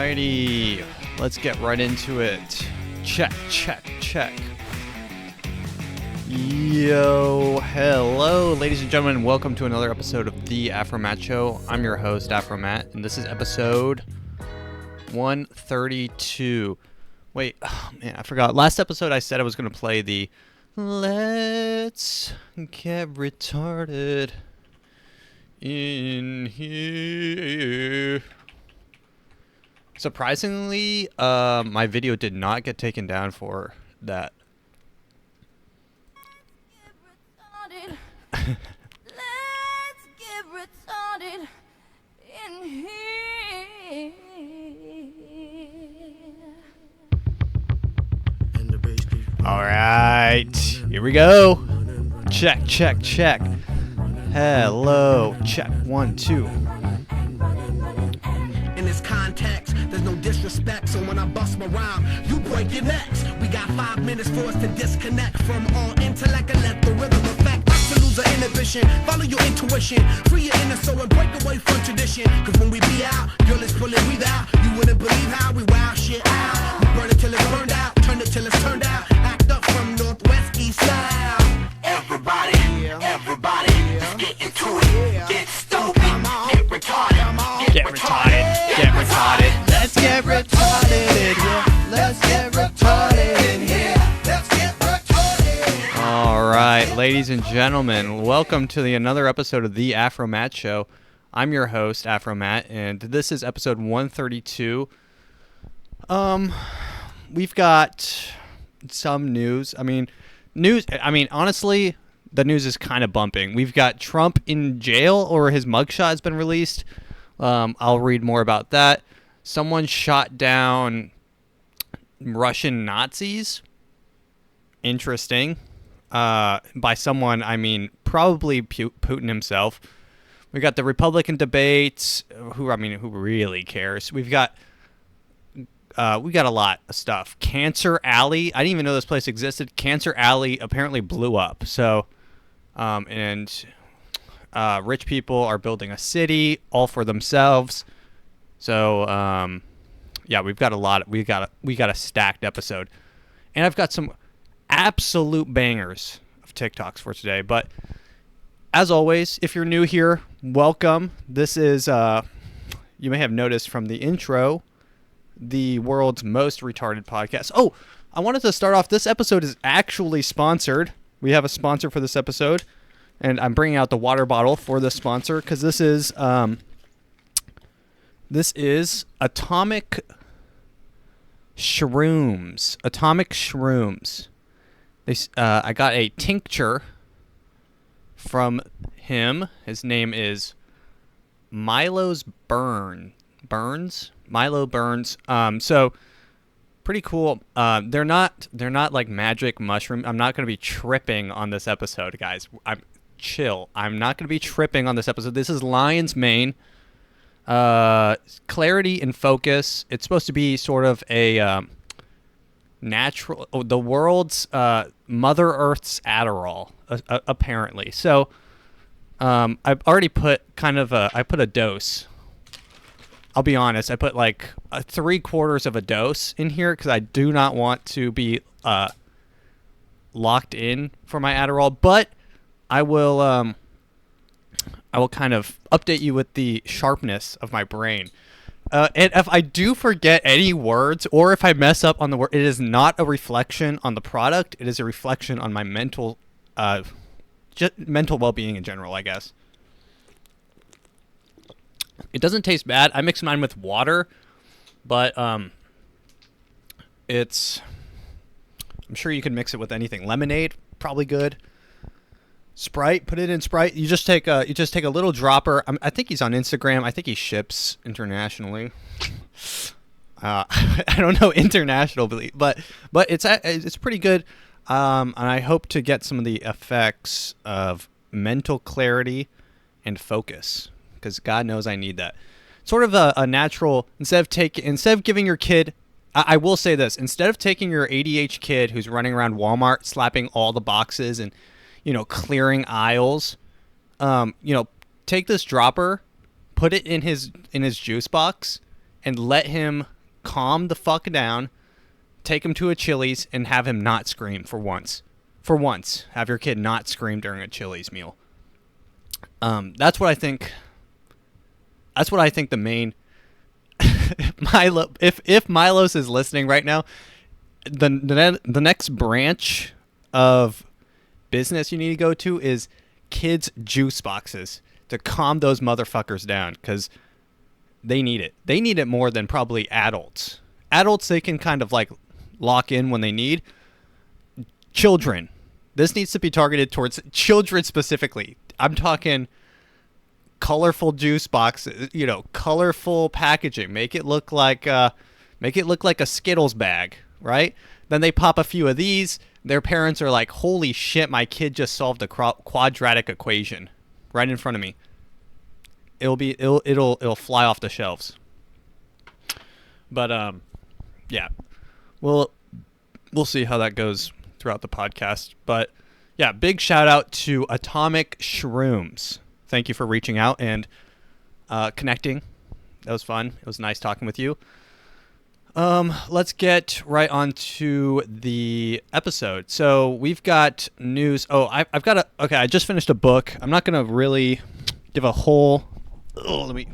Alrighty, let's get right into it. Check. Yo, hello, ladies and gentlemen. Welcome to another episode of The Afromat Show. I'm your host, Afromat, and this is episode 132. Wait, oh man, I forgot. Last episode I said I was going to play the Let's Get Retarded in Here. Surprisingly, my video did not get taken down for that. Let's get retarded in here. All right, here we go. Check. Hello, check 1 2. In this context, there's no disrespect, so when I bust my rhyme, you break your necks. We got 5 minutes for us to disconnect from all intellect and let the rhythm affect us to lose our inhibition. Follow your intuition, free your inner soul and break away from tradition. Cause when we be out, girl, it's pulling we out. You wouldn't believe how we wow shit out. We burn it till it's burned out, turn it till it's turned out. Act up from northwest, east, south. Everybody, let's get into it. Get stupid, get retarded, Get retarded. Let's get retarded in here. Let's get retarded in here. Let's get retarded. All right, ladies and gentlemen, welcome to another episode of The Afromat Show. I'm your host, Afromat, and this is episode 132. We've got some news. Honestly, the news is kind of bumping. We've got Trump in jail, or his mugshot has been released. I'll read more about that. Someone shot down Russian Nazis. Interesting. By someone, I mean probably Putin himself. We got the Republican debates. Who really cares? We got a lot of stuff. Cancer Alley. I didn't even know this place existed. Cancer Alley apparently blew up. So, rich people are building a city all for themselves. So, yeah, we've got a lot. We got a stacked episode, and I've got some absolute bangers of TikToks for today. But as always, if you're new here, welcome. This is you may have noticed from the intro, the world's most retarded podcast. Oh, I wanted to start off. This episode is actually sponsored. We have a sponsor for this episode, and I'm bringing out the water bottle for the sponsor because this is Atomic Shrooms. Atomic Shrooms. I got a tincture from him. His name is Milo Burns. So pretty cool. They're not like magic mushroom. I'm not going to be tripping on this episode, guys. Chill. I'm not going to be tripping on this episode. This is Lion's Mane. Clarity and focus. It's supposed to be sort of a natural, the world's Mother Earth's Adderall, apparently. So I've already put I put a dose. I'll be honest, I put like 3/4 of a dose in here because I do not want to be locked in for my Adderall, but I will kind of update you with the sharpness of my brain. And if I do forget any words or if I mess up on the word, it is not a reflection on the product. It is a reflection on my mental well-being in general, I guess. It doesn't taste bad. I mix mine with water, but I'm sure you can mix it with anything. Lemonade, probably good. Sprite, put it in Sprite. You just take a little dropper. I think he's on Instagram. I think he ships internationally. I don't know internationally, but it's pretty good. And I hope to get some of the effects of mental clarity and focus, because God knows I need that. Sort of a natural, instead of giving your kid, I will say this, instead of taking your ADHD kid who's running around Walmart slapping all the boxes and clearing aisles, take this dropper, put it in his juice box, and let him calm the fuck down, take him to a Chili's, and have him not scream for once. For once, have your kid not scream during a Chili's meal. That's what I think. That's what I think the main Milo. If Milos is listening right now, the next branch of business you need to go to is kids' juice boxes to calm those motherfuckers down, because they need it. They need it more than probably adults. Adults, they can kind of like lock in when they need. Children. This needs to be targeted towards children specifically. I'm talking colorful juice boxes, colorful packaging. Make it look like a Skittles bag, right? Then they pop a few of these. Their parents are like, "Holy shit, my kid just solved a quadratic equation right in front of me." It'll fly off the shelves. But yeah. We'll see how that goes throughout the podcast. But yeah, big shout out to Atomic Shrooms. Thank you for reaching out and connecting. That was fun. It was nice talking with you. Let's get right on to the episode. So we've got news. I just finished a book. I'm not going to really give a whole, let me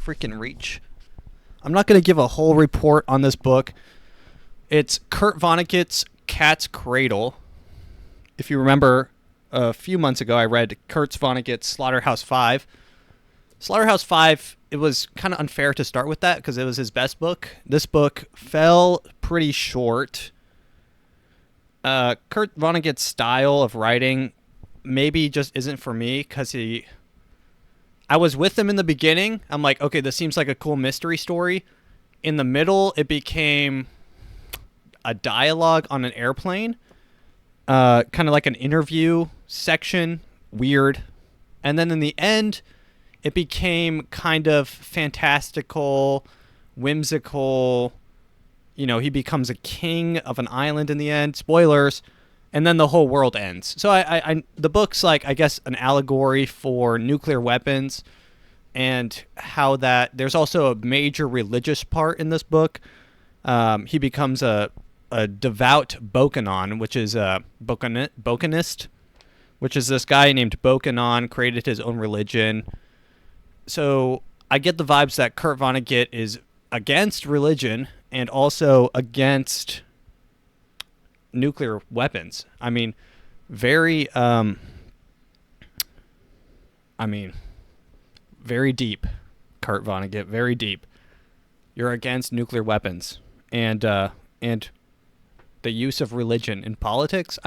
freaking reach. I'm not going to give a whole report on this book. It's Kurt Vonnegut's Cat's Cradle. If you remember, a few months ago, I read Kurt Vonnegut's Slaughterhouse-Five. Slaughterhouse-Five, it was kind of unfair to start with that because it was his best book. This book fell pretty short. Kurt Vonnegut's style of writing maybe just isn't for me because I was with him in the beginning. I'm like, okay, this seems like a cool mystery story. In the middle, it became a dialogue on an airplane. Kind of like an interview section. Weird. And then in the end, it became kind of fantastical, whimsical. He becomes a king of an island in the end. Spoilers. And then the whole world ends. So the book's like, I guess, an allegory for nuclear weapons and how that there's also a major religious part in this book. He becomes a devout Bokonon, which is a Bokonist, which is this guy named Bokonon, created his own religion. So I get the vibes that Kurt Vonnegut is against religion and also against nuclear weapons. I mean, very deep, Kurt Vonnegut, very deep. You're against nuclear weapons and the use of religion in politics.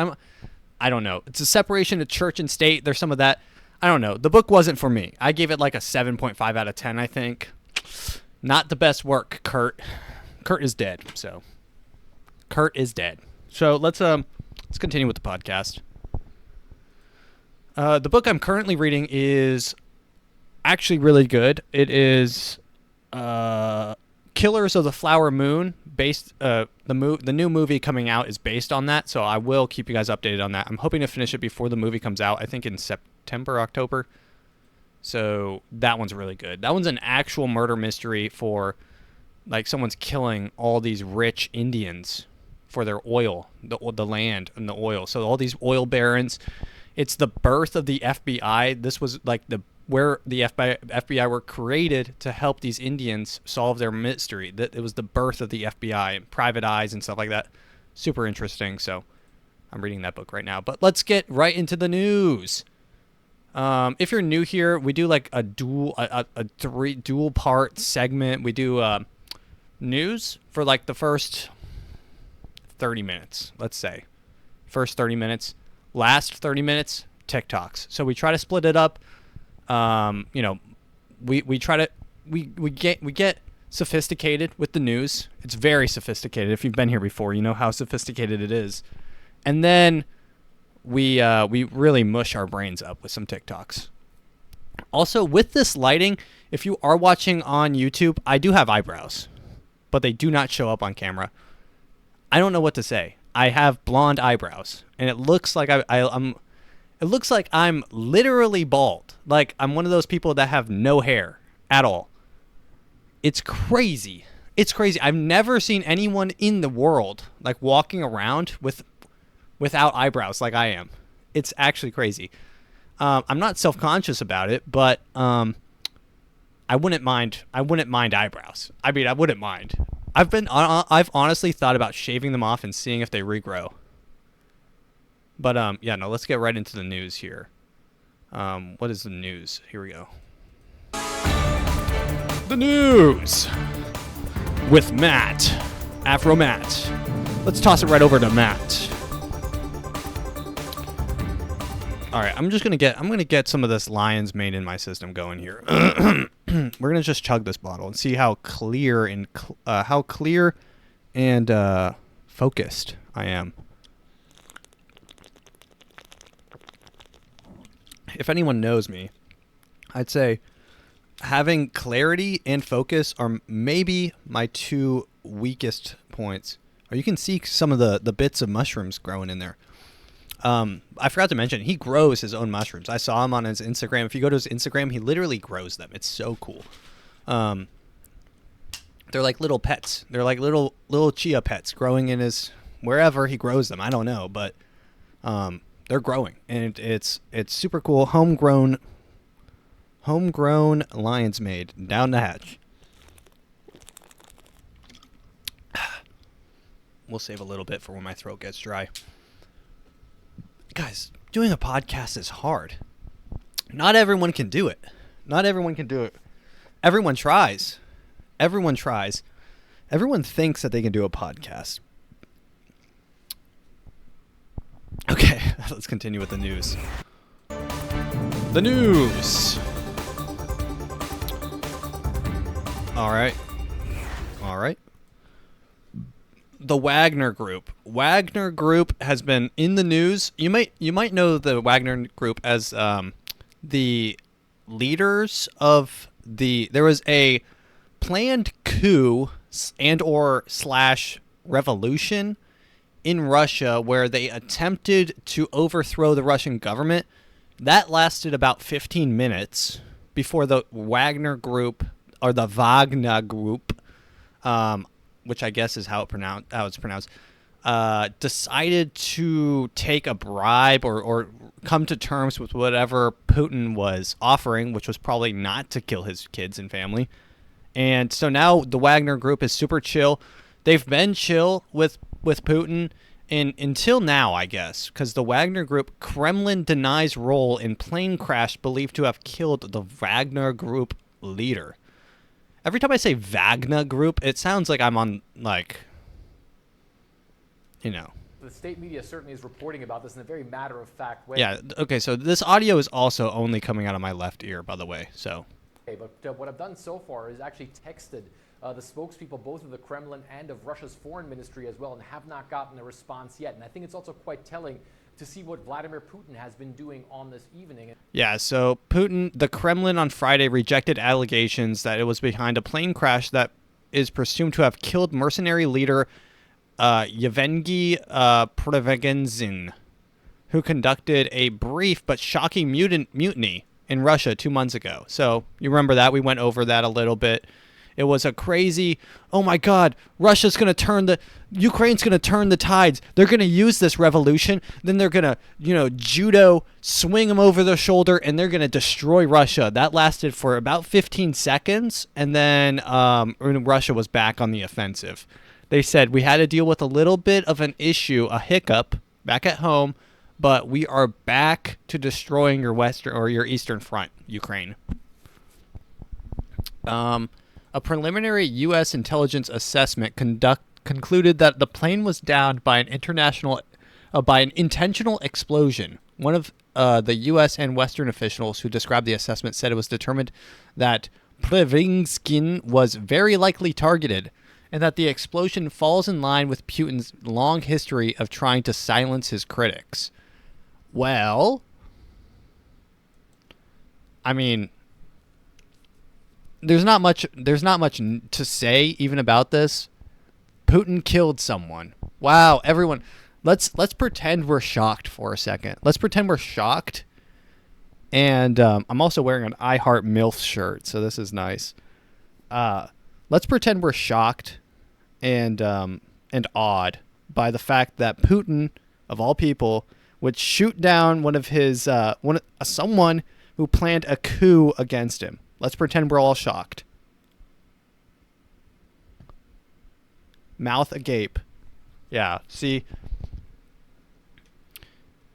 I don't know. It's a separation of church and state. There's some of that. I don't know. The book wasn't for me. I gave it like a 7.5 out of 10, I think. Not the best work, Kurt. Kurt is dead. So Kurt is dead. So let's continue with the podcast. The book I'm currently reading is actually really good. It is Killers of the Flower Moon. The new movie coming out is based on that, so I will keep you guys updated on that. I'm hoping to finish it before the movie comes out. I think in September, October. So that one's really good. That one's an actual murder mystery for, like, someone's killing all these rich Indians for their oil, the land and the oil. So all these oil barons. It's the birth of the FBI. This was like where the FBI were created to help these Indians solve their mystery. That it was the birth of the FBI and private eyes and stuff like that. Super interesting. So I'm reading that book right now. But let's get right into the news. If you're new here, we do like a dual part segment. We do news for like the first 30 minutes, let's say. First 30 minutes. Last 30 minutes, TikToks. So we try to split it up. We get sophisticated with the news. It's very sophisticated. If you've been here before, you know how sophisticated it is. And then we really mush our brains up with some TikToks. Also, with this lighting, if you are watching on YouTube, I do have eyebrows, but they do not show up on camera. I don't know what to say. I have blonde eyebrows, and it looks like I'm literally bald. Like I'm one of those people that have no hair at all. It's crazy. It's crazy. I've never seen anyone in the world like walking around without eyebrows like I am. It's actually crazy. I'm not self-conscious about it, but I wouldn't mind eyebrows. I mean, I wouldn't mind. I've honestly thought about shaving them off and seeing if they regrow. But yeah, no, let's get right into the news here. What is the news? Here we go. The news with Matt, Afro Matt. Let's toss it right over to Matt. All right, I'm gonna get some of this lion's mane in my system going here. We're gonna just chug this bottle and see how clear and focused I am. If anyone knows me, I'd say having clarity and focus are maybe my two weakest points. Or you can see some of the bits of mushrooms growing in there. I forgot to mention, he grows his own mushrooms. I saw him on his Instagram. If you go to his Instagram, he literally grows them. It's so cool. They're like little pets. They're like little chia pets growing in his wherever he grows them. I don't know, but they're growing, and it's super cool. Homegrown lion's mane down the hatch. We'll save a little bit for when my throat gets dry. Guys, doing a podcast is hard. Not everyone can do it. Everyone tries. Everyone thinks that they can do a podcast. Okay, let's continue with the news. The news. All right. The Wagner Group. Wagner Group has been in the news. You might know the Wagner Group as the leaders of there was a planned coup / revolution in Russia where they attempted to overthrow the Russian government. That lasted about 15 minutes before the Wagner Group, or the Wagner Group, which I guess is how it's pronounced, decided to take a bribe or come to terms with whatever Putin was offering, which was probably not to kill his kids and family. And so now the Wagner Group is super chill. They've been chill with Putin until now, I guess, because the Wagner Group, Kremlin denies role in plane crash believed to have killed the Wagner Group leader. Every time I say Wagner Group, it sounds like I'm on, like, you know. The state media certainly is reporting about this in a very matter-of-fact way. Yeah, okay, so this audio is also only coming out of my left ear, by the way, so. Okay, but what I've done so far is actually texted the spokespeople both of the Kremlin and of Russia's foreign ministry as well, and have not gotten a response yet. And I think it's also quite telling to see what Vladimir Putin has been doing on this evening. Yeah, so Putin, the Kremlin on Friday rejected allegations that it was behind a plane crash that is presumed to have killed mercenary leader Yevgeny Prigozhin, who conducted a brief but shocking mutiny in Russia 2 months ago. So you remember that? We went over that a little bit. It was a crazy, oh my God, Ukraine's going to turn the tides. They're going to use this revolution. Then they're going to, judo, swing them over their shoulder, and they're going to destroy Russia. That lasted for about 15 seconds. And then Russia was back on the offensive. They said we had to deal with a little bit of an issue, a hiccup back at home, but we are back to destroying your western or your eastern front, Ukraine. A preliminary U.S. intelligence assessment concluded that the plane was downed by an intentional explosion. One of the U.S. and Western officials who described the assessment said it was determined that Prigozhin was very likely targeted, and that the explosion falls in line with Putin's long history of trying to silence his critics. Well, I mean, there's not much to say even about this. Putin killed someone. Wow, everyone, let's pretend we're shocked for a second. Let's pretend we're shocked. And I'm also wearing an I Heart MILF shirt, so this is nice. let's pretend we're shocked and awed by the fact that Putin, of all people, would shoot down one of his someone who planned a coup against him. Let's pretend we're all shocked. Mouth agape. Yeah, see?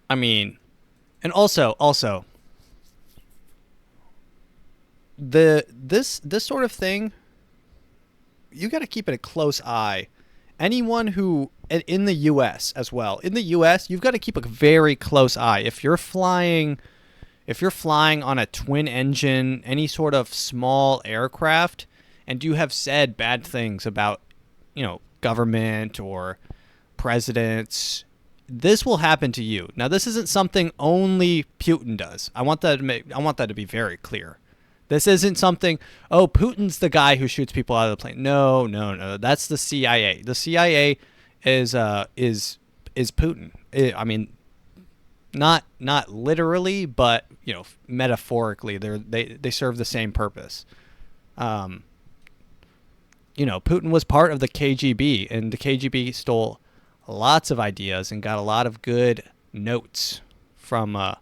I mean, and also this sort of thing, you got to keep it a close eye. Anyone who in the US as well. In the US, you've got to keep a very close eye. If you're flying on a twin engine, any sort of small aircraft, and you have said bad things about, government or presidents, this will happen to you. Now, this isn't something only Putin does. I want that to be very clear. This isn't something, Putin's the guy who shoots people out of the plane. No. That's the CIA. The CIA is Putin. I mean, not literally, but metaphorically, they serve the same purpose. Putin was part of the KGB, and the KGB stole lots of ideas and got a lot of good notes from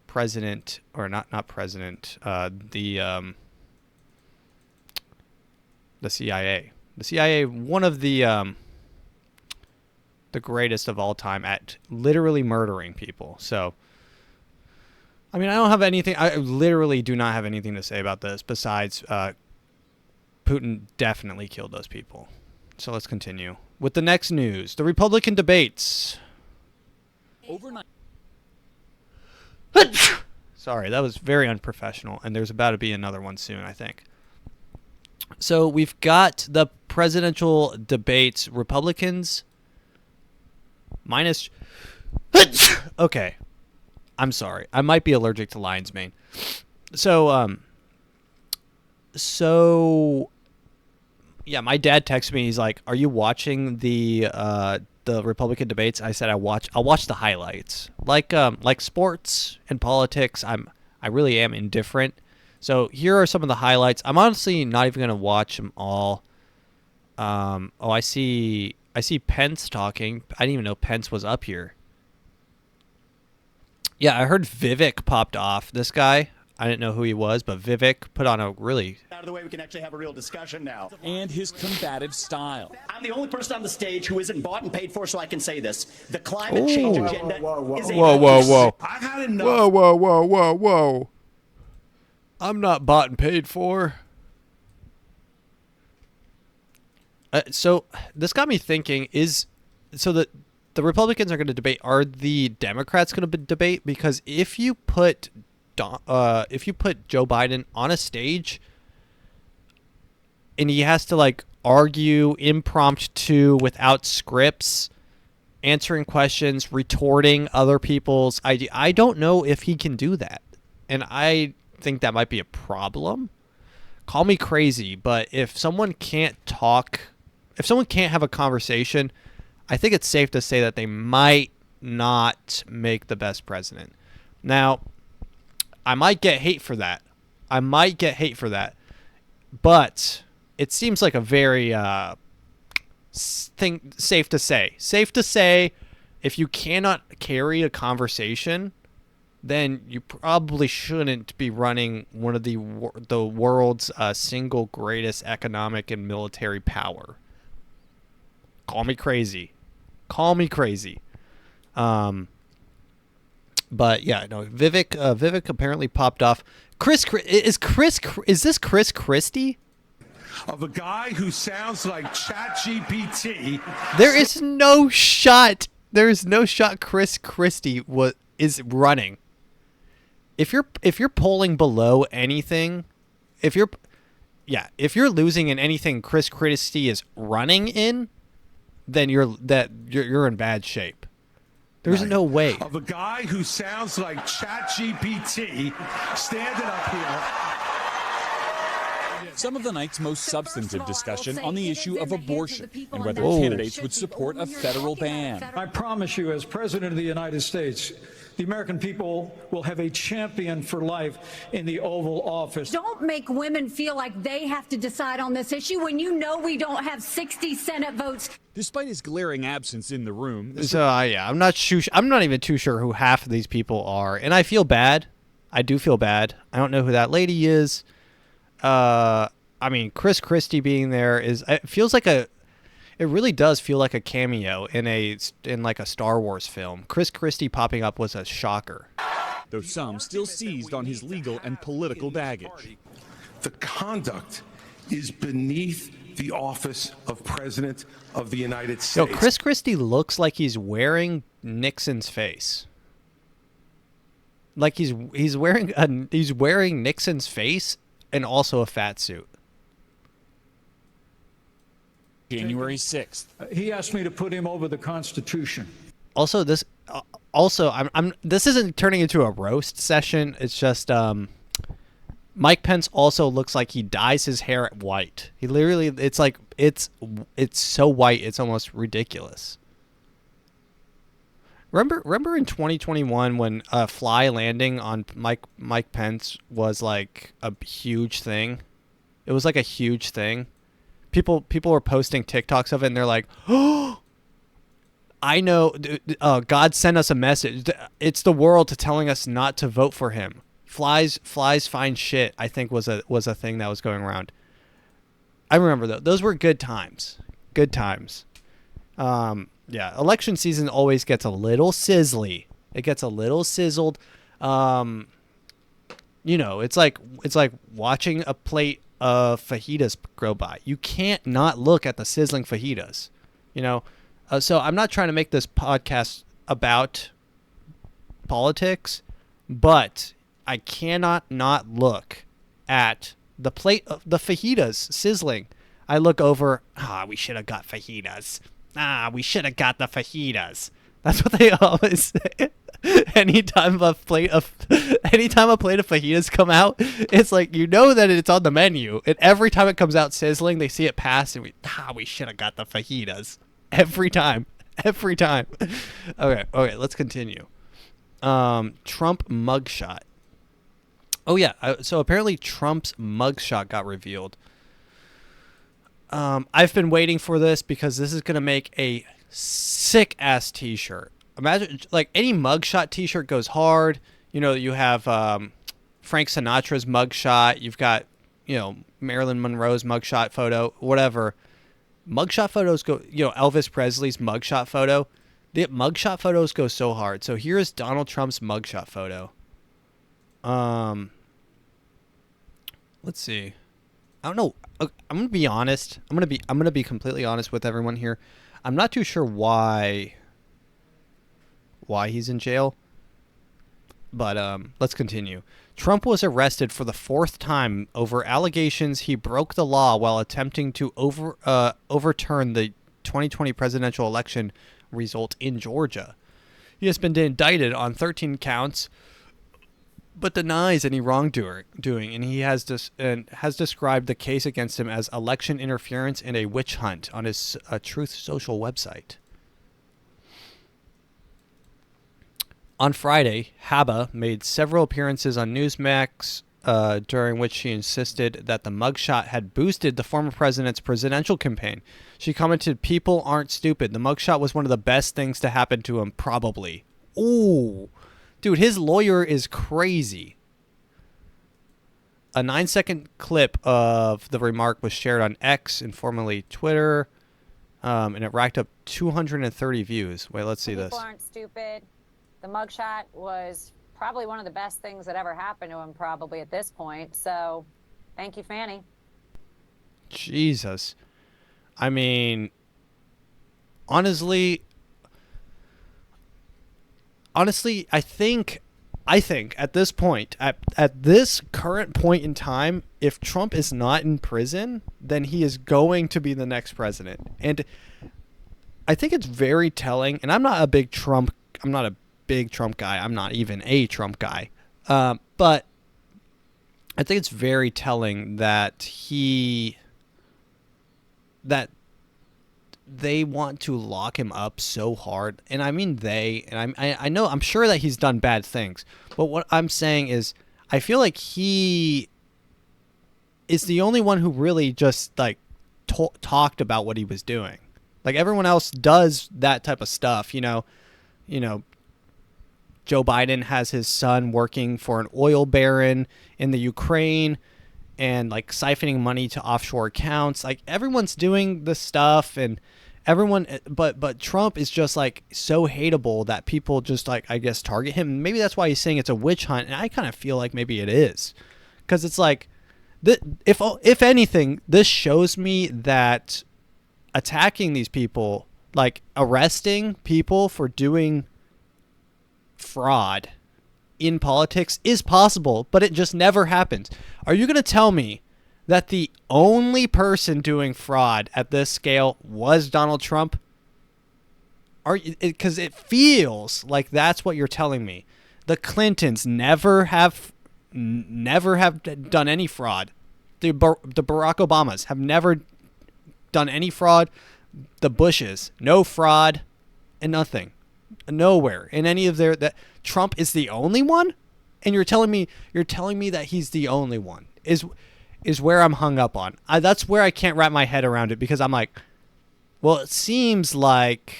president, or not president, the CIA. The CIA, one of the greatest of all time at literally murdering people. So, I mean, I literally do not have anything to say about this besides Putin definitely killed those people. So let's continue with the next news. The Republican debates. Overnight. Sorry, that was very unprofessional, and there's about to be another one soon, I think. So we've got the presidential debates. Republicans minus... Okay. I'm sorry. I might be allergic to lion's mane. So, yeah, my dad texted me. He's like, "Are you watching the Republican debates?" I said, I'll watch the highlights. Like sports and politics, I really am indifferent. So here are some of the highlights. I'm honestly not even gonna watch them all. I see Pence talking. I didn't even know Pence was up here. Yeah, I heard Vivek popped off. This guy, I didn't know who he was, but Vivek put on a really... Out of the way, we can actually have a real discussion now. And his combative style. I'm the only person on the stage who isn't bought and paid for, so I can say this. The climate change agenda is a... Whoa. I've had enough. Whoa. I'm not bought and paid for. So this got me thinking, the Republicans are going to debate. Are the Democrats going to debate? Because if you put Joe Biden on a stage and he has to argue impromptu without scripts, answering questions, retorting other people's ideas, I don't know if he can do that. And I think that might be a problem. Call me crazy, but if someone can't talk, if someone can't have a conversation, I think it's safe to say that they might not make the best president. Now, I might get hate for that. But it seems like a very safe to say. Safe to say, if you cannot carry a conversation, then you probably shouldn't be running one of the world's single greatest economic and military power. Call me crazy. But yeah, no. Vivek apparently popped off. Is this Chris Christie? Of a guy who sounds like ChatGPT. There is no shot. Chris Christie is running. If you're polling below anything, if you're losing in anything Chris Christie is running in, then you're in bad shape. There's no way. Of a guy who sounds like ChatGPT standing up here. Some of the night's most substantive discussion on the issue of abortion and whether candidates would support a federal ban. I promise you, as President of the United States, the American people will have a champion for life in the Oval Office. Don't make women feel like they have to decide on this issue when you know we don't have 60 Senate votes. Despite his glaring absence in the room, So yeah, I'm not even too sure who half of these people are, and I feel bad. I do feel bad. I don't know who that lady is. I mean, Chris Christie being there it feels like it really does feel like a cameo in like a Star Wars film. Chris Christie popping up was a shocker. though some still seized on his legal and political baggage. The conduct is beneath the office of President of the United Yo, States. Chris Christie looks like he's wearing Nixon's face. Like he's wearing Nixon's face and also a fat suit. January 6th. He asked me to put him over the Constitution. Also, this isn't turning into a roast session. It's just Mike Pence also looks like he dyes his hair white. He literally, it's so white, it's almost ridiculous. Remember in 2021 when a fly landing on Mike Pence was like a huge thing? It was like a huge thing. People were posting TikToks of it, and they're like, "Oh, I know. God sent us a message. It's the world telling us not to vote for him. Flies find shit." I think was a thing that was going around. I remember those were good times. Good times. Yeah, election season always gets a little sizzly. It gets a little sizzled. You know, it's like watching a plate of fajitas go by. You can't not look at the sizzling fajitas. You know, so I'm not trying to make this podcast about politics, but I cannot not look at the plate of the fajitas sizzling. I look over. We should have got fajitas. We should have got the fajitas. That's what they always say. Anytime a plate of fajitas come out, it's like, you know that it's on the menu. And every time it comes out sizzling, they see it pass, and we should have got the fajitas. Every time. Okay, let's continue. Trump mugshot. Oh yeah, so apparently Trump's mugshot got revealed. I've been waiting for this because this is gonna make a sick ass T-shirt. Imagine, like, any mugshot T-shirt goes hard. You know, you have Frank Sinatra's mugshot. You've got, you know, Marilyn Monroe's mugshot photo, whatever. Mugshot photos go, you know, Elvis Presley's mugshot photo. The mugshot photos go so hard. So here's Donald Trump's mugshot photo. Let's see. I don't know. I'm gonna be honest. I'm gonna be completely honest with everyone here. I'm not too sure why he's in jail. But let's continue. Trump was arrested for the 4th time over allegations he broke the law while attempting to overturn the 2020 presidential election result in Georgia. He has been indicted on 13 counts, but denies any wrongdoing, and he has described the case against him as election interference and a witch hunt on his Truth Social website. On Friday, Haba made several appearances on Newsmax, during which she insisted that the mugshot had boosted the former president's presidential campaign. She commented, "People aren't stupid. The mugshot was one of the best things to happen to him, probably." Ooh. Dude, his lawyer is crazy. A 9-second clip of the remark was shared on X, and formerly Twitter, and it racked up 230 views. Wait, let's see this. People aren't stupid. The mugshot was probably one of the best things that ever happened to him, probably at this point. So, thank you, Fanny. Jesus. I mean, honestly, I think at this point, at this current point in time, if Trump is not in prison, then he is going to be the next president. And I think it's very telling, and I'm not a big Trump guy. I'm not even a Trump guy. But I think it's very telling that they want to lock him up so hard, and I mean they, and I know, I'm sure that he's done bad things, but what I'm saying is I feel like he is the only one who really just like talked about what he was doing. Like everyone else does that type of stuff, you know, Joe Biden has his son working for an oil baron in the Ukraine and like siphoning money to offshore accounts. Like everyone's doing this stuff, and everyone, but Trump is just like so hateable that people just like, I guess, target him. Maybe that's why he's saying it's a witch hunt. And I kind of feel like maybe it is, because it's like, if anything, this shows me that attacking these people, like arresting people for doing fraud in politics, is possible, but it just never happens. Are you going to tell me that the only person doing fraud at this scale was Donald Trump? Because it feels like that's what you're telling me. The Clintons never have done any fraud. The Barack Obamas have never done any fraud. The Bushes, no fraud, and nothing, nowhere in any of their. That Trump is the only one, and you're telling me that he's the only one is where I'm hung up on. That's where I can't wrap my head around it, because I'm like, well, it seems like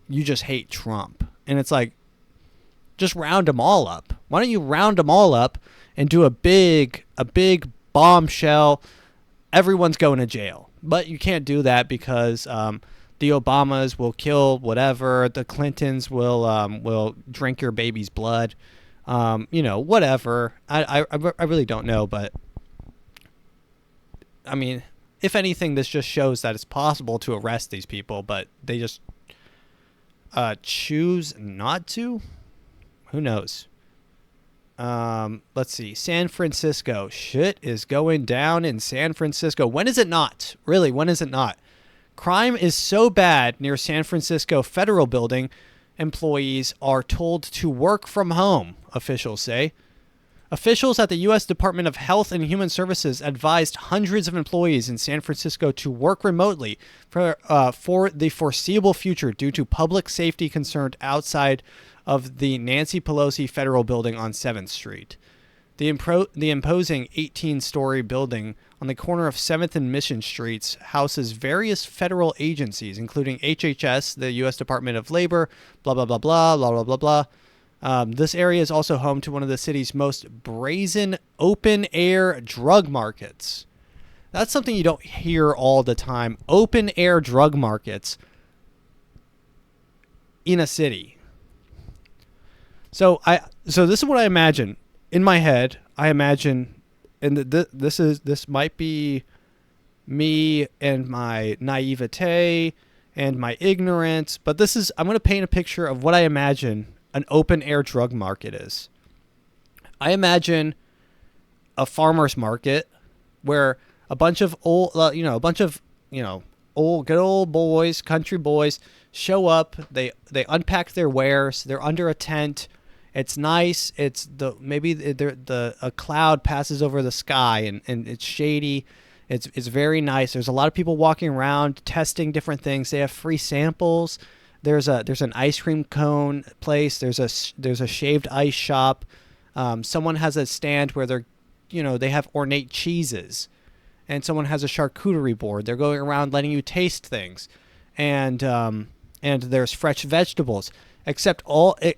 you just hate Trump, and it's like, just round them all up. Why don't you round them all up and do a big bombshell? Everyone's going to jail. But you can't do that because the Obamas will kill whatever. The Clintons will drink your baby's blood. Whatever. I really don't know. But, I mean, if anything, this just shows that it's possible to arrest these people, but they just choose not to. Who knows? Let's see. San Francisco. Shit is going down in San Francisco. When is it not? Really, when is it not? Crime is so bad near San Francisco Federal Building, employees are told to work from home, officials say. Officials at the U.S. Department of Health and Human Services advised hundreds of employees in San Francisco to work remotely for the foreseeable future due to public safety concerns outside of the Nancy Pelosi Federal Building on 7th Street. The imposing 18-story building on the corner of 7th and Mission Streets houses various federal agencies, including HHS, the U.S. Department of Labor, blah, blah, blah, blah, blah, blah, blah, blah. This area is also home to one of the city's most brazen open-air drug markets. That's something you don't hear all the time. Open-air drug markets in a city. So this is what I imagine in my head. I imagine, and this might be me and my naivete and my ignorance, but I'm going to paint a picture of what I imagine an open air drug market is. I imagine a farmer's market where a bunch of old good old boys, country boys show up. They unpack their wares. They're under a tent. It's nice. It's a cloud passes over the sky and it's shady. It's very nice. There's a lot of people walking around testing different things. They have free samples. There's an ice cream cone place. There's a shaved ice shop. Someone has a stand where they have ornate cheeses, and someone has a charcuterie board. They're going around letting you taste things, and there's fresh vegetables. Except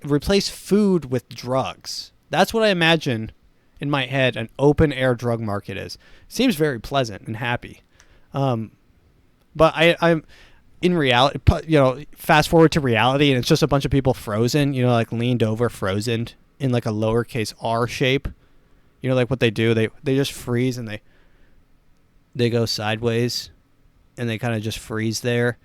replace food with drugs. That's what I imagine in my head an open air drug market is. Seems very pleasant and happy. But I'm in reality, fast forward to reality, and it's just a bunch of people frozen, like leaned over, frozen in like a lowercase r shape. Like what they do, they just freeze and they go sideways and they kind of just freeze there.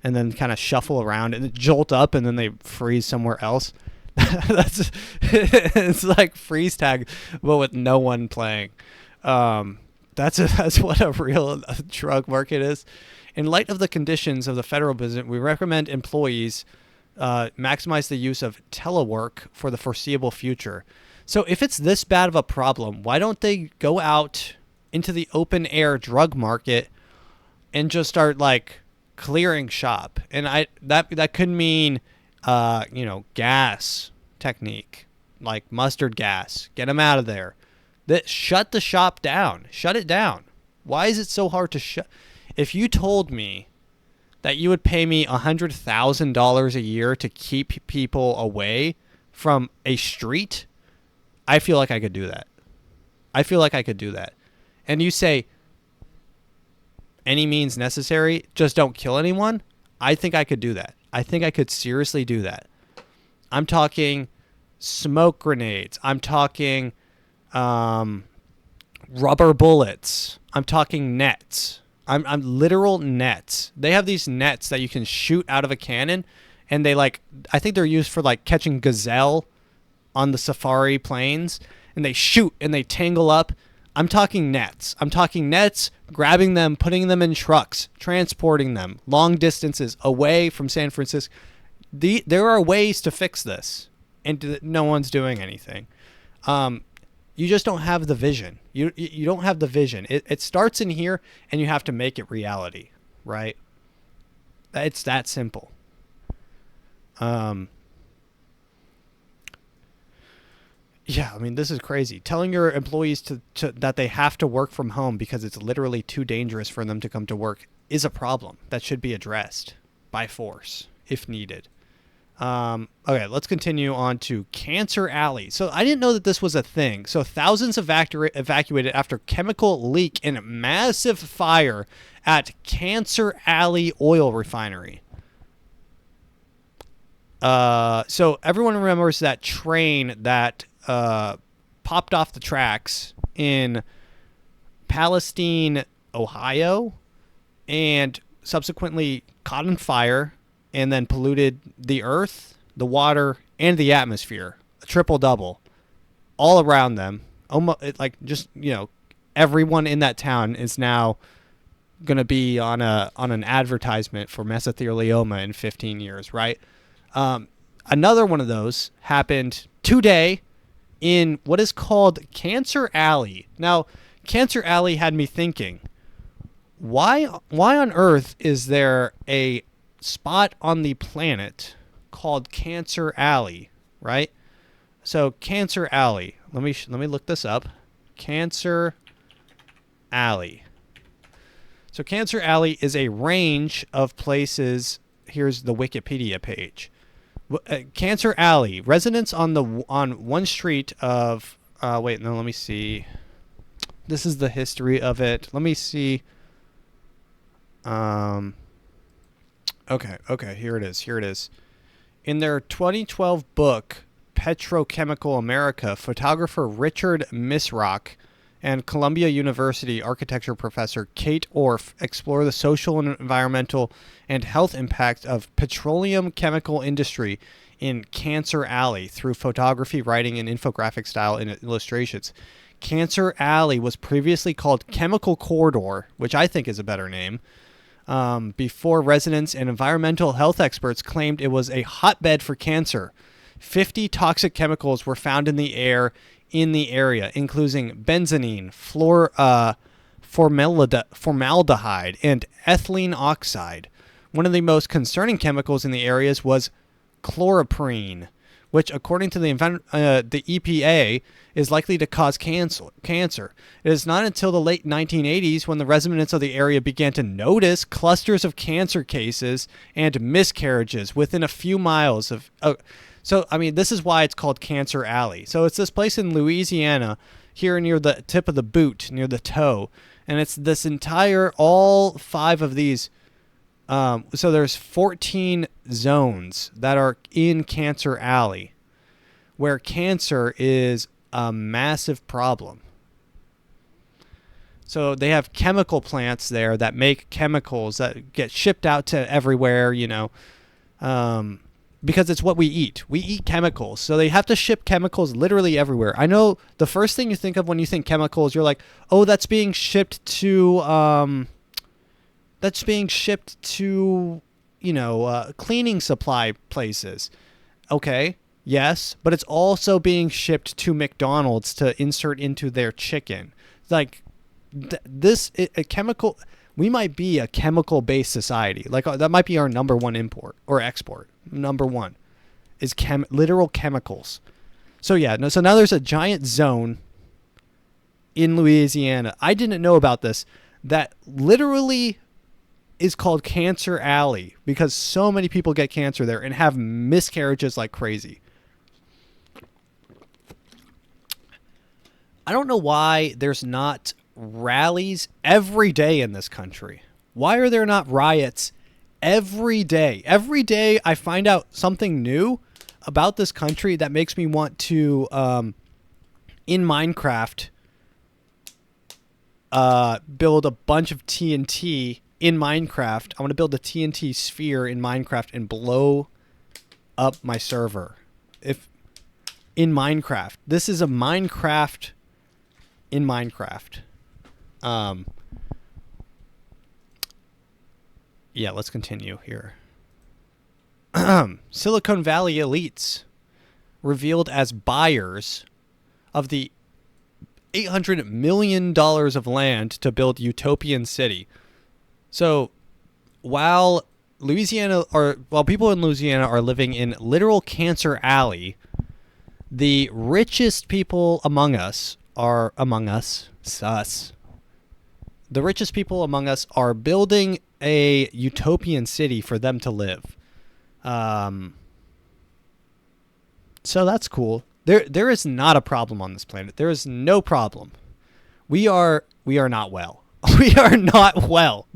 And then kind of shuffle around and jolt up, and then they freeze somewhere else. It's like freeze tag, but with no one playing. That's what a real drug market is. In light of the conditions of the federal business, we recommend employees maximize the use of telework for the foreseeable future. So if it's this bad of a problem, why don't they go out into the open air drug market and just start like clearing shop, and that could mean gas technique, like mustard gas. Get them out of there. Shut the shop down. Shut it down. Why is it so hard to shut? If you told me that you would pay me $100,000 a year to keep people away from a street, I feel like I could do that. And you say, any means necessary, just don't kill anyone. I think I could do that. I think I could seriously do that. I'm talking smoke grenades. I'm talking rubber bullets. I'm talking nets. I'm literal nets. They have these nets that you can shoot out of a cannon, and I think they're used for like catching gazelle on the safari plains, and they shoot and they tangle up. I'm talking nets. Grabbing them, putting them in trucks, transporting them long distances away from San Francisco. There are ways to fix this, and no one's doing anything. You just don't have the vision. You don't have the vision. It starts in here, and you have to make it reality, right? It's that simple. Yeah, I mean, this is crazy. Telling your employees that they have to work from home because it's literally too dangerous for them to come to work is a problem that should be addressed by force if needed. Okay, let's continue on to Cancer Alley. So I didn't know that this was a thing. So thousands evacuated after chemical leak in a massive fire at Cancer Alley oil refinery. So everyone remembers that train that popped off the tracks in Palestine, Ohio, and subsequently caught on fire and then polluted the earth, the water, and the atmosphere. A triple double all around them. Almost everyone in that town is now going to be on an advertisement for mesothelioma in 15 years, right? Another one of those happened today in what is called Cancer Alley. Now, Cancer Alley had me thinking, why on earth is there a spot on the planet called Cancer Alley, right? So Cancer Alley. Let me look this up. Cancer Alley. So Cancer Alley is a range of places. Here's the Wikipedia page. Cancer Alley. Residents on one street of let me see. This is the history of it. Let me see. Okay, here it is. In their 2012 book, Petrochemical America, photographer Richard Misrock and Columbia University architecture professor Kate Orff explore the social and environmental and health impact of petroleum chemical industry in Cancer Alley through photography, writing, and infographic style in illustrations. Cancer Alley was previously called Chemical Corridor, which I think is a better name, before residents and environmental health experts claimed it was a hotbed for cancer. 50 toxic chemicals were found in the air in the area, including benzene, formaldehyde, and ethylene oxide. One of the most concerning chemicals in the areas was chloroprene, which, according to the EPA, is likely to cause cancer. It is not until the late 1980s when the residents of the area began to notice clusters of cancer cases and miscarriages within a few miles of... So, I mean, this is why it's called Cancer Alley. So it's this place in Louisiana, here near the tip of the boot, near the toe. And it's this entire, all 5 of these... so there's 14 zones that are in Cancer Alley, where cancer is a massive problem. So they have chemical plants there that make chemicals that get shipped out to everywhere, because it's what we eat. We eat chemicals. So they have to ship chemicals literally everywhere. I know the first thing you think of when you think chemicals, you're like, oh, that's being shipped to... cleaning supply places. Okay, yes, but it's also being shipped to McDonald's to insert into their chicken. Like, a chemical... we might be a chemical-based society. Like that might be our number one import or export. Number one is literal chemicals. So yeah, no. So now there's a giant zone in Louisiana. I didn't know about this. That literally is called Cancer Alley because so many people get cancer there and have miscarriages like crazy. I don't know why there's not rallies every day in this country. Why are there not riots every day? Every day I find out something new about this country that makes me want to, in Minecraft, build a bunch of TNT in Minecraft. I want to build a TNT sphere in Minecraft and blow up my server. If in Minecraft, this is a Minecraft in Minecraft. Yeah, let's continue here. Silicon Valley elites revealed as buyers of the $800 million of land to build Utopian City. So while people in Louisiana are living in literal Cancer Alley, the richest people among us are the richest people among us are building a utopian city for them to live. So that's cool. There is not a problem on this planet. There is no problem. We are not well. We are not well.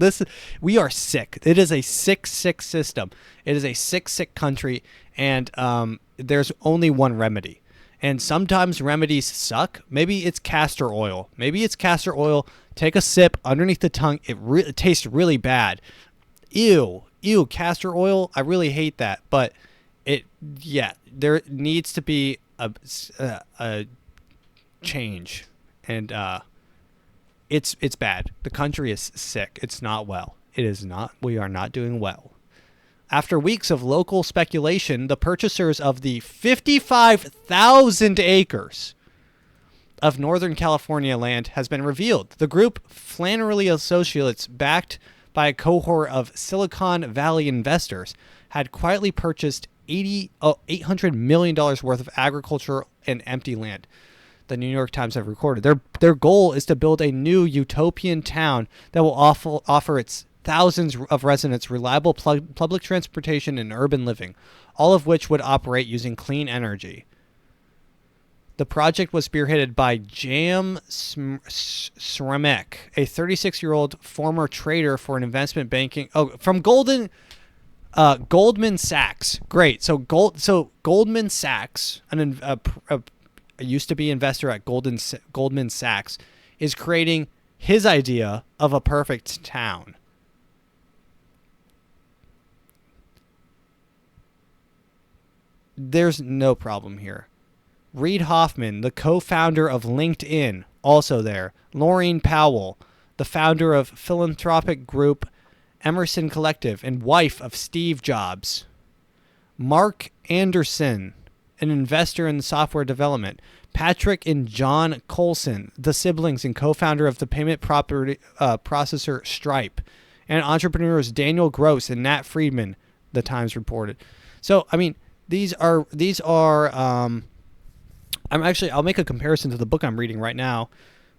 We are sick. It is a sick system. It is a sick country, and there's only one remedy. And sometimes remedies suck. Maybe it's castor oil. Take a sip underneath the tongue. It tastes really bad. Ew, castor oil. I really hate that. But there needs to be a change, and it's bad. The country is sick. It's not well. It is not. We are not doing well. After weeks of local speculation, the purchasers of the 55,000 acres of Northern California land has been revealed. The group, Flannery Associates, backed by a cohort of Silicon Valley investors, had quietly purchased $800 million worth of agriculture and empty land. The New York Times have recorded. Their goal is to build a new utopian town that will offer its thousands of residents reliable public transportation and urban living, all of which would operate using clean energy. The project was spearheaded by Jam Sramek, a 36-year-old former trader for an investment banking. From Goldman Sachs. Great. So Goldman Sachs, used to be investor at Goldman Sachs, is creating his idea of a perfect town. There's no problem here. Reid Hoffman, the co-founder of LinkedIn, also there. Laurene Powell, the founder of philanthropic group Emerson Collective and wife of Steve Jobs. Mark Anderson, an investor in software development. Patrick and John Colson, the siblings and co-founder of the payment processor Stripe. And entrepreneurs Daniel Gross and Nat Friedman, the Times reported. So, I mean, I'll make a comparison to the book I'm reading right now,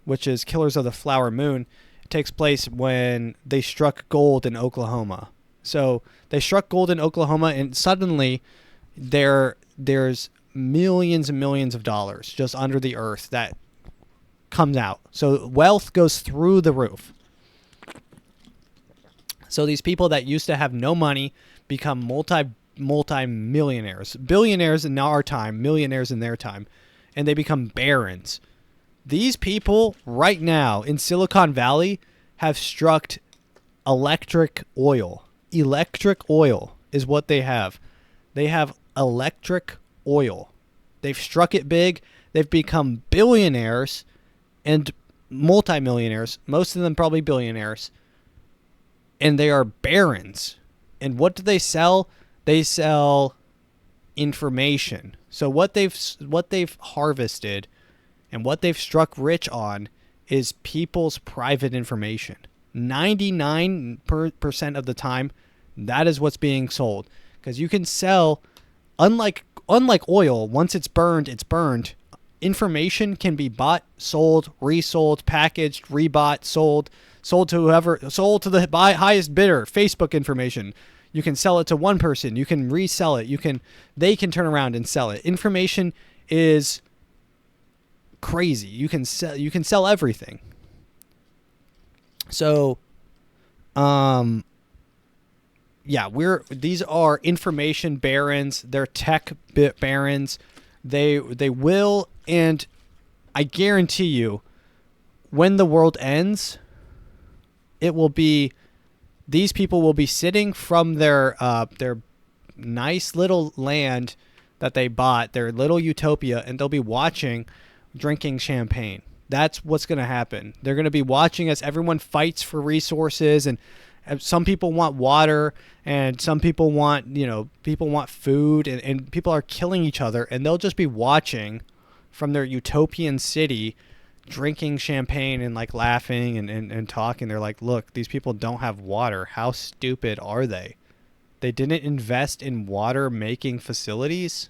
which is Killers of the Flower Moon. It takes place when they struck gold in Oklahoma. So they struck gold in Oklahoma, and suddenly there's millions and millions of dollars just under the earth that comes out. So wealth goes through the roof. So these people that used to have no money become multi-millionaires, billionaires in our time, millionaires in their time, and they become barons. These people right now in Silicon Valley have struck electric oil. Electric oil is what they have. They have electric oil. They've struck it big. They've become billionaires and multimillionaires, most of them probably billionaires, and they are barons. And what do they sell? They sell information. So what they've harvested and what they've struck rich on is people's private information. 99% of the time, that is what's being sold. Because you can sell, unlike oil, once it's burned, it's burned. Information can be bought, sold, resold, packaged, rebought, sold to whoever, sold to the highest bidder. Facebook information. You can sell it to one person. You can resell it. They can turn around and sell it. Information is crazy. You can sell everything. So, yeah, these are information barons. They're tech barons. They will, and I guarantee you, when the world ends, it will be, these people will be sitting from their nice little land that they bought, their little utopia, and they'll be watching, drinking champagne. That's what's going to happen. They're going to be watching as everyone fights for resources, and some people want water, and some people want, people want food, and people are killing each other, and they'll just be watching from their utopian city, drinking champagne and like laughing and talking. They're like, look, these people don't have water. How stupid are they? They didn't invest in water making facilities.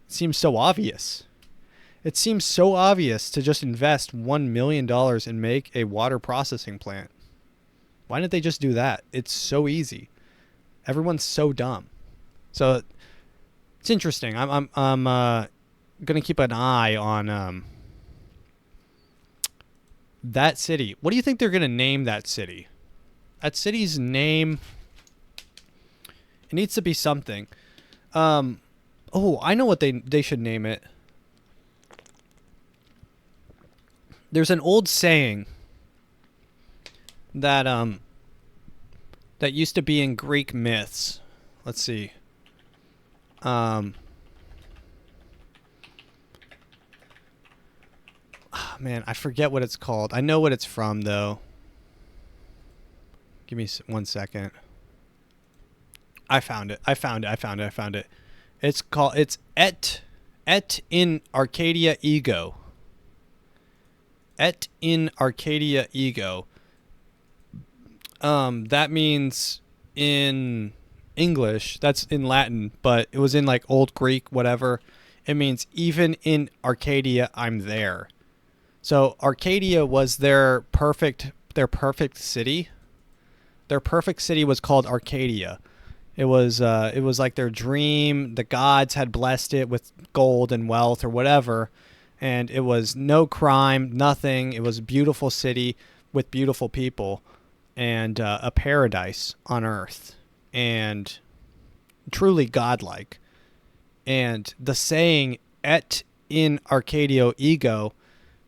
It seems so obvious. It seems so obvious to just invest $1 million and make a water processing plant. Why didn't they just do that? It's so easy. Everyone's so dumb. So it's interesting. I'm gonna keep an eye on that city. What do you think they're gonna name that city? That city's name, it needs to be something. Oh, I know what they should name it. There's an old saying that that used to be in Greek myths. Let's see. Oh, man, I forget what it's called. I know what it's from though. Give me 1 second. I found it. It's et in Arcadia ego. Et in Arcadia ego. That means in English, that's in Latin, but it was in like old Greek, whatever. It means even in Arcadia, I'm there. So Arcadia was their perfect city. Their perfect city was called Arcadia. It was like their dream. The gods had blessed it with gold and wealth or whatever. And it was no crime, nothing. It was a beautiful city with beautiful people and a paradise on earth and truly godlike. And the saying et in Arcadia ego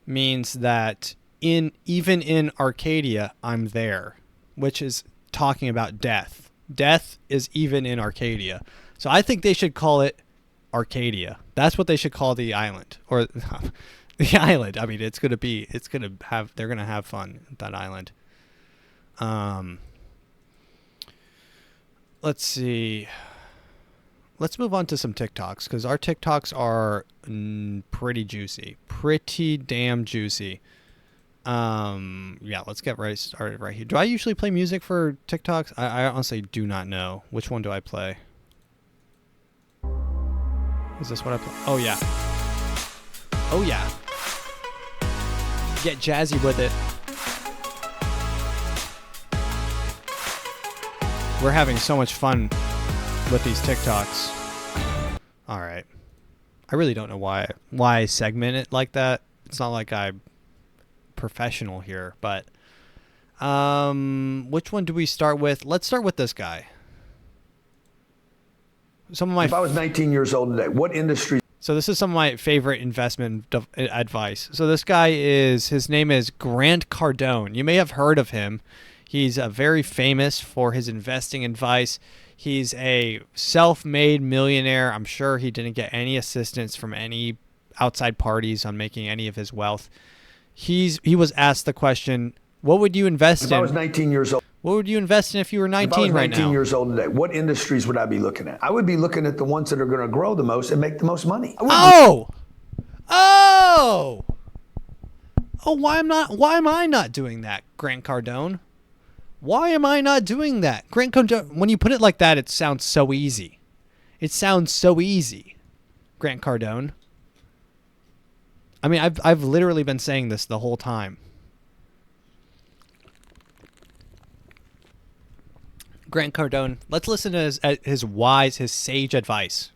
means that even in Arcadia, I'm there, which is talking about death. Death is even in Arcadia. So I think they should call it Arcadia. That's what they should call the island, or the island. I mean, they're gonna have fun at that island. Let's see. Let's move on to some TikToks, because our TikToks are pretty juicy, pretty damn juicy. Yeah, let's get started right here. Do I usually play music for TikToks? I honestly do not know. Which one do I play? Is this what I play? Oh, yeah. Oh, yeah. Get jazzy with it. We're having so much fun with these TikToks. All right. I really don't know why I segment it like that. It's not like I'm professional here, but which one do we start with? Let's start with this guy. If I was 19 years old today, what industry? So this is some of my favorite investment advice. So this guy his name is Grant Cardone. You may have heard of him. He's very famous for his investing advice. He's a self-made millionaire. I'm sure he didn't get any assistance from any outside parties on making any of his wealth. He was asked the question, what would you invest in? If I was 19 years old. What would you invest in if you were 19 right now? If I was 19 years old today, what industries would I be looking at? I would be looking at the ones that are going to grow the most and make the most money. Oh, Oh, why am I not doing that, Grant Cardone? Why am I not doing that? Grant Cardone, when you put it like that, it sounds so easy. It sounds so easy, Grant Cardone. I mean, I've literally been saying this the whole time. Grant Cardone, let's listen to his sage advice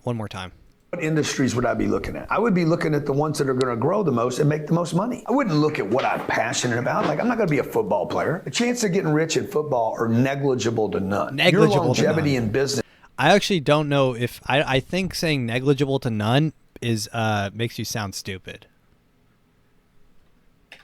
one more time. What industries would I be looking at? I would be looking at the ones that are going to grow the most and make the most money. I wouldn't look at what I'm passionate about. Like, I'm not going to be a football player. The chances of getting rich in football are negligible to none. Negligible Your longevity to none. in business. I actually don't know if I think saying negligible to none is makes you sound stupid.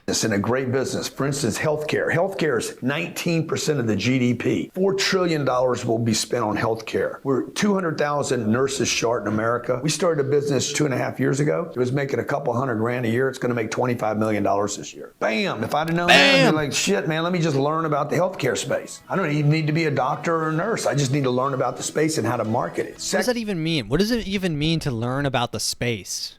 It's in a great business. For instance, healthcare. Healthcare is 19% of the GDP. $4 trillion will be spent on healthcare. We're 200,000 nurses short in America. We started a business 2.5 years ago. It was making a couple $100,000 a year. It's going to make $25 million this year. Bam! If I'd have known that, I'd be like, shit, man, let me just learn about the healthcare space. I don't even need to be a doctor or a nurse. I just need to learn about the space and how to market it. What does that even mean? What does it even mean to learn about the space?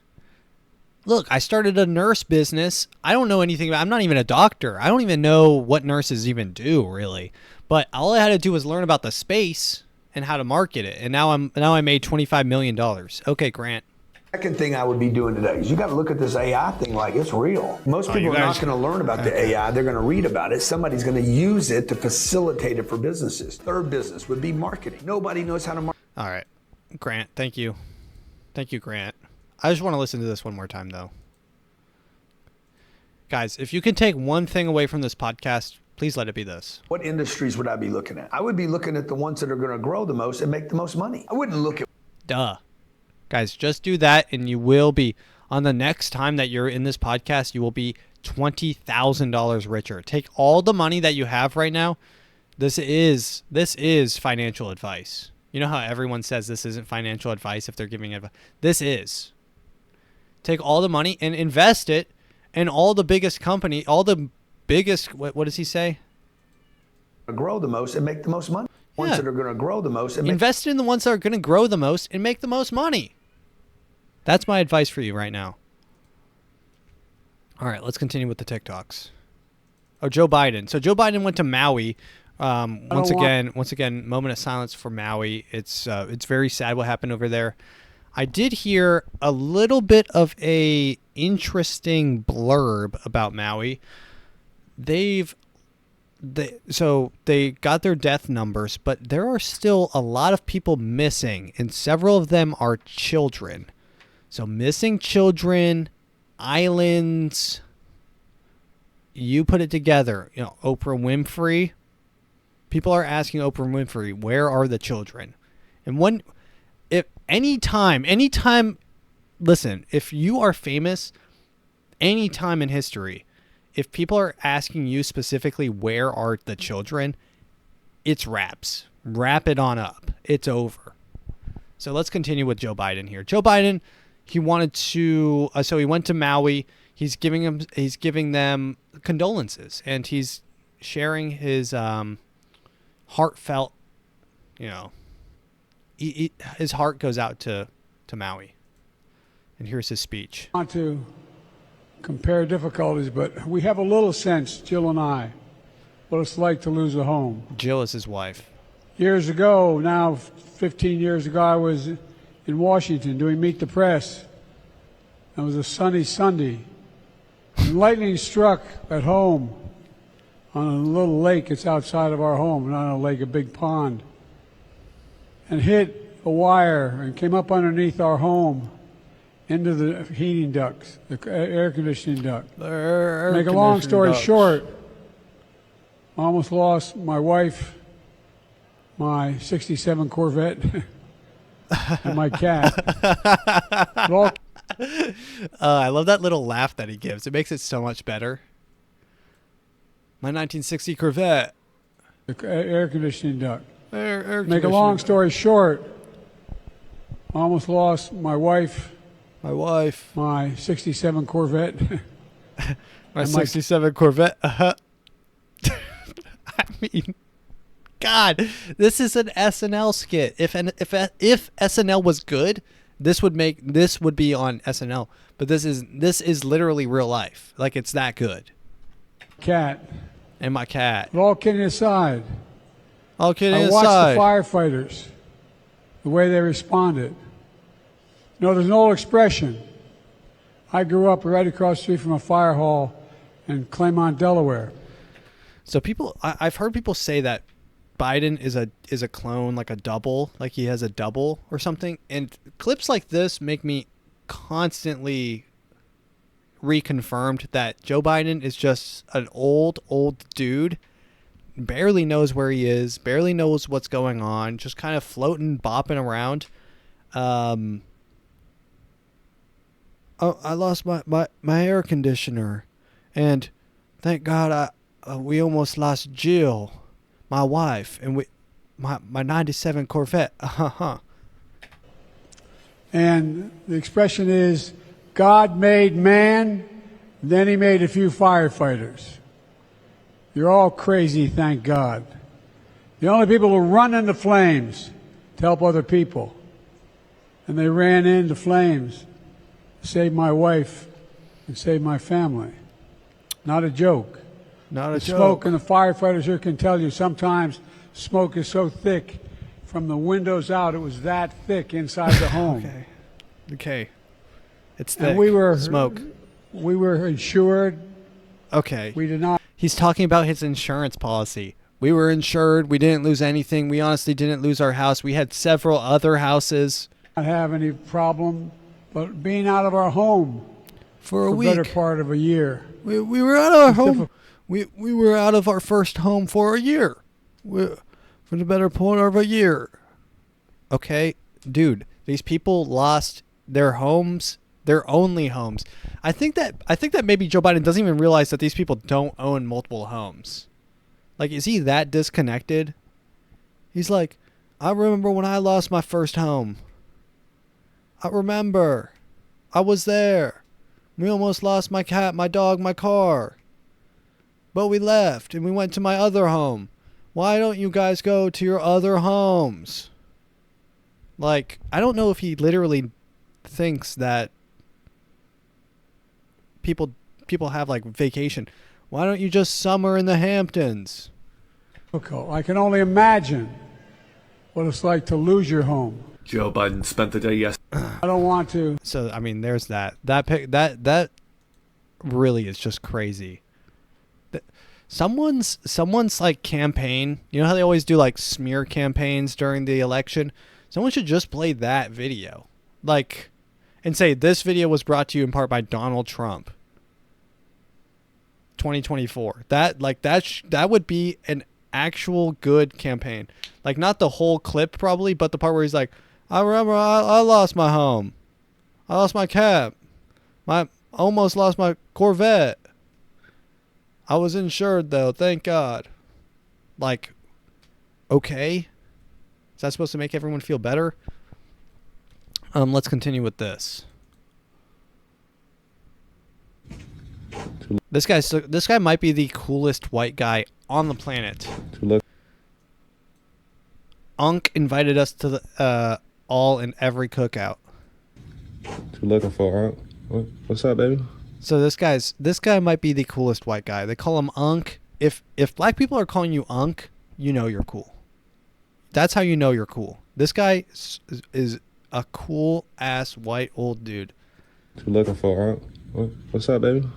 Look, I started a nurse business. I don't know anything about. I'm not even a doctor. I don't even know what nurses even do, really. But all I had to do was learn about the space and how to market it. And now I made $25 million. Okay, Grant. Second thing I would be doing today is you got to look at this AI thing like it's real. Most people are not going to learn about the AI. They're going to read about it. Somebody's going to use it to facilitate it for businesses. Third business would be marketing. Nobody knows how to market. All right, Grant. Thank you. Thank you, Grant. I just want to listen to this one more time, though. Guys, if you can take one thing away from this podcast, please let it be this. What industries would I be looking at? I would be looking at the ones that are going to grow the most and make the most money. I wouldn't look at... Duh. Guys, just do that, and you will be, on the next time that you're in this podcast, you will be $20,000 richer. Take all the money that you have right now. This is financial advice. You know how everyone says this isn't financial advice if they're giving advice? This is. Take all the money and invest it in all the biggest company, all the biggest, what does he say? Grow the most and make the most money. Ones that are going to grow the most. And invest in the ones that are going to grow the most and make the most money. That's my advice for you right now. All right, let's continue with the TikToks. Oh, Joe Biden. So Joe Biden went to Maui. Once again, moment of silence for Maui. It's very sad what happened over there. I did hear a little bit of a interesting blurb about Maui. They got their death numbers, but there are still a lot of people missing, and several of them are children. So missing children, islands. You put it together. You know, Oprah Winfrey. People are asking Oprah Winfrey, where are the children? And anytime, listen, if you are famous, anytime in history, if people are asking you specifically, where are the children, it's wraps. Wrap it on up. It's over. So let's continue with Joe Biden here. Joe Biden, he wanted to, so he went to Maui. He's giving them condolences, and he's sharing his heartfelt, his heart goes out to Maui. And here's his speech. I want to compare difficulties, but we have a little sense, Jill and I, what it's like to lose a home. Jill is his wife. Years ago, now 15 years ago, I was in Washington doing Meet the Press. It was a sunny Sunday. And lightning struck at home on a little lake. It's outside of our home, not a lake, a big pond, and hit a wire and came up underneath our home into the heating ducts, the air conditioning duct. Make a long story short, I almost lost my wife, my 67 Corvette, and my cat. I love that little laugh that he gives. It makes it so much better. My 1960 Corvette. The air conditioning duct. Make a long story short, I almost lost my wife. My 67 Corvette. my 67 Corvette. I mean, God, this is an SNL skit. If SNL was good, this would be on SNL, but this is literally real life. Like, it's that good. Cat. And my cat. But all kidding aside, All kidding I watched aside. the firefighters, the way they responded. There's an old expression. I grew up right across the street from a fire hall in Claymont, Delaware. So I've heard people say that Biden is a clone, like a double, like he has a double or something. And clips like this make me constantly reconfirmed that Joe Biden is just an old dude, barely knows where he is, barely knows what's going on, just kind of floating, bopping around. I lost my air conditioner, and thank God we almost lost Jill, my wife, and my 97 Corvette. And the expression is, God made man, then he made a few firefighters. You're all crazy, thank God. The only people who run into flames to help other people. And they ran into flames to save my wife and save my family. Not a joke. Not a the joke. Smoke, and the firefighters here can tell you, sometimes smoke is so thick from the windows out, it was that thick inside the home. Okay. It's thick. And we were smoke. We were insured. Okay. We did not. He's talking about his insurance policy. We were insured. We didn't lose anything. We honestly didn't lose our house. We had several other houses. Not have any problem, but being out of our home for a the week, better part of a year. We were out of our home. We were out of our first home for a year. For the better part of a year. Okay, dude, these people lost their homes, their only homes. I think that maybe Joe Biden doesn't even realize that these people don't own multiple homes. Like, is he that disconnected? He's like, I remember when I lost my first home. I remember. I was there. We almost lost my cat, my dog, my car. But we left and we went to my other home. Why don't you guys go to your other homes? Like, I don't know if he literally thinks that people have like vacation. Why don't you just summer in the Hamptons? I can only imagine what it's like to lose your home. Joe Biden spent the day yesterday. I don't want to. So I mean, there's that really is just crazy. Someone's like campaign. You know how they always do like smear campaigns during the election? Someone should just play that video, like, and say this video was brought to you in part by Donald Trump. 2024. That would be an actual good campaign. Like, not the whole clip probably, but the part where he's like, I remember I lost my home. I lost my cat. Almost lost my Corvette. I was insured though, thank God. Like, okay. Is that supposed to make everyone feel better? Let's continue with this. This guy might be the coolest white guy on the planet. Unc invited us to the all and every cookout. Too looking for Unc. What's up, baby? So this guy might be the coolest white guy. They call him Unc. If black people are calling you Unc, you know you're cool. That's how you know you're cool. This guy is a cool ass white old dude. Too looking for Unc. What's up, baby?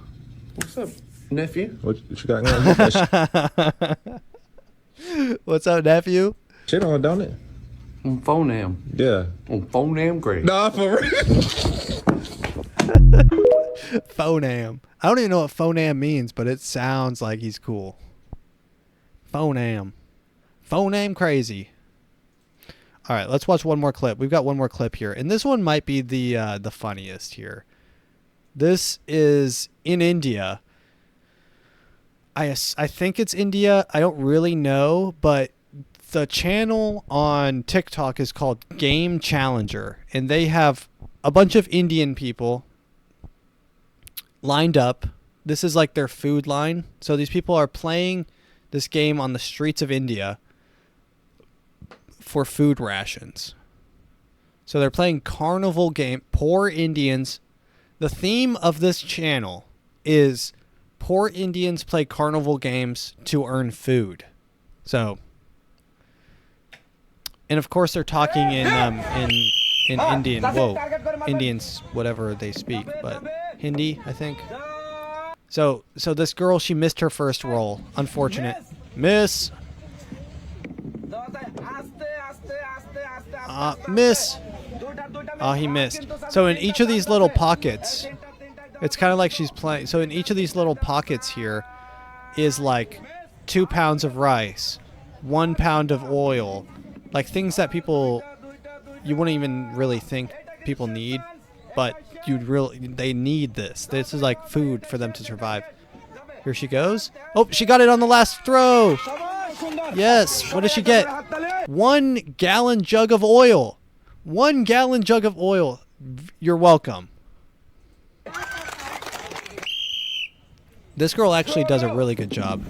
What's up, nephew? What you got going on? What's up, nephew? Shit on, don't it? On Phonam. Yeah. On Phonam great. Nah, for real. Phonam. I don't even know what Phonam means, but it sounds like he's cool. Phonam. Phonam crazy. All right, let's watch one more clip. We've got one more clip here, and this one might be the funniest here. This is in India. I think it's India. I don't really know, but the channel on TikTok is called Game Challenger, and they have a bunch of Indian people lined up. This is like their food line. So these people are playing this game on the streets of India for food rations. So they're playing carnival game. Poor Indians. The theme of this channel is poor Indians play carnival games to earn food. So, and of course they're talking in Indian. Whoa, Indians, whatever they speak, but Hindi, I think. So this girl, she missed her first roll. Unfortunate. Miss. Miss. Oh, he missed. So in each of these little pockets, it's kind of like she's playing. So in each of these little pockets here is like 2 pounds of rice, 1 pound of oil, like things that people, you wouldn't even really think people need, but they need this. This is like food for them to survive. Here she goes. Oh, she got it on the last throw. Yes. What did she get? 1 gallon jug of oil. 1 gallon jug of oil. You're welcome. This girl actually does a really good job.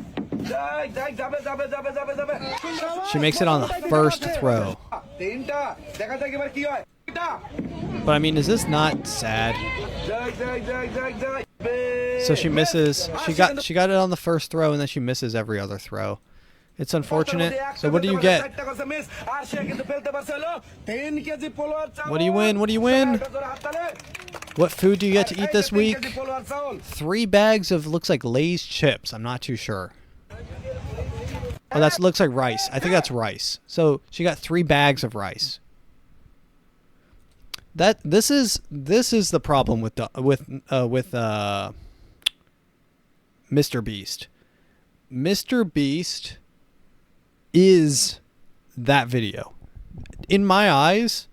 She makes it on the first throw. But I mean, is this not sad? So she misses. She got it on the first throw, and then she misses every other throw. It's unfortunate. So what do you get? What do you win? What do you win? What food do you get to eat this week? 3 bags of, looks like Lay's chips. I'm not too sure. Oh, that looks like rice. I think that's rice. So she got 3 bags of rice. This is the problem with Mr. Beast. Mr. Beast is that video. In my eyes,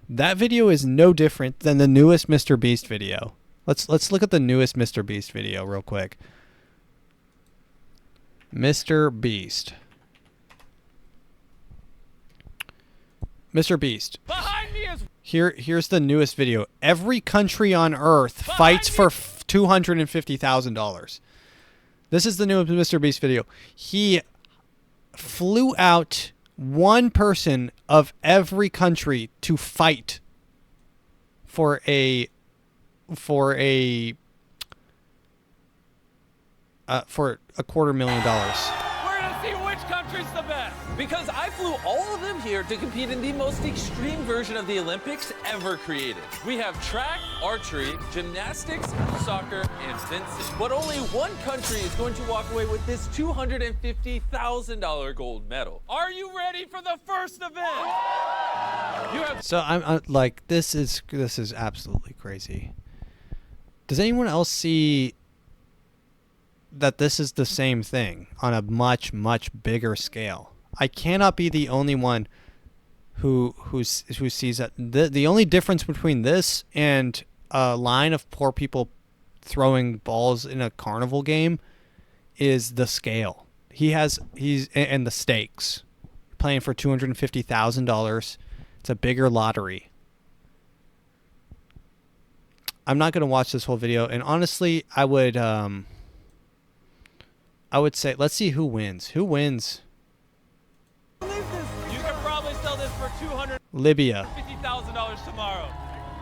that video is no different than the newest Mr. Beast video. Let's look at the newest Mr. Beast video real quick. Mr. Beast. Mr. Beast. Behind me is Here's the newest video. Every country on Earth fights for $250,000. This is the newest Mr. Beast video. He flew out 1 person of every country to fight for a $250,000. We're gonna see which country's the best. Because I flew all of them here to compete in the most extreme version of the Olympics ever created. We have track, archery, gymnastics, soccer, and fencing. But only 1 country is going to walk away with this $250,000 gold medal. Are you ready for the first event? So I'm like, this is absolutely crazy. Does anyone else see that this is the same thing on a much, much bigger scale? I cannot be the only one who sees that. The only difference between this and a line of poor people throwing balls in a carnival game is the scale. He's and the stakes. Playing for $250,000. It's a bigger lottery. I'm not going to watch this whole video, and honestly, I would say, let's see who wins. Who wins? You can probably sell this for Libya. $250,000 tomorrow.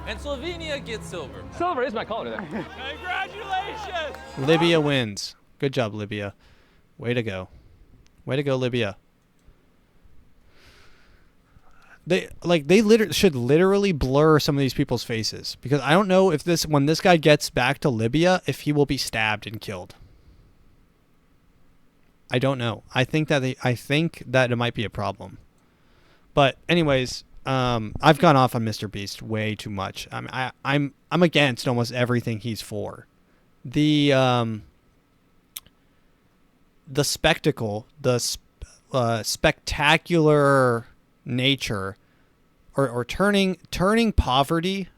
And Slovenia gets silver. Silver is my color there. Congratulations! Libya wins. Good job, Libya. Way to go. Way to go, Libya. They should literally blur some of these people's faces, because I don't know if when this guy gets back to Libya, if he will be stabbed and killed. I don't know. I think that it might be a problem. But anyways, I've gone off on Mr. Beast way too much. I'm against almost everything he's for. The spectacle, the spectacular nature, or turning poverty